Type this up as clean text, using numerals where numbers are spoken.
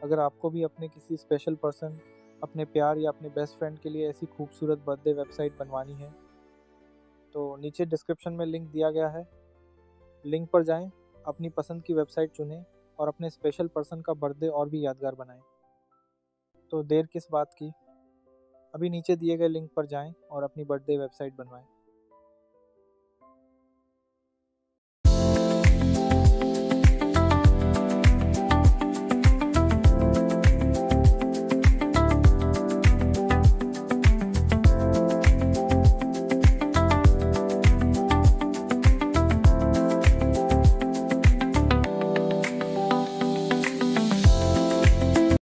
अगर आपको भी अपने किसी स्पेशल पर्सन, अपने प्यार या अपने बेस्ट फ्रेंड के लिए ऐसी खूबसूरत बर्थडे वेबसाइट बनवानी है तो नीचे डिस्क्रिप्शन में लिंक दिया गया है। लिंक पर जाएं, अपनी पसंद की वेबसाइट चुनें और अपने स्पेशल पर्सन का बर्थडे और भी यादगार बनाएं। तो देर किस बात की, अभी नीचे दिए गए लिंक पर जाएं और अपनी बर्थडे वेबसाइट बनवाएं।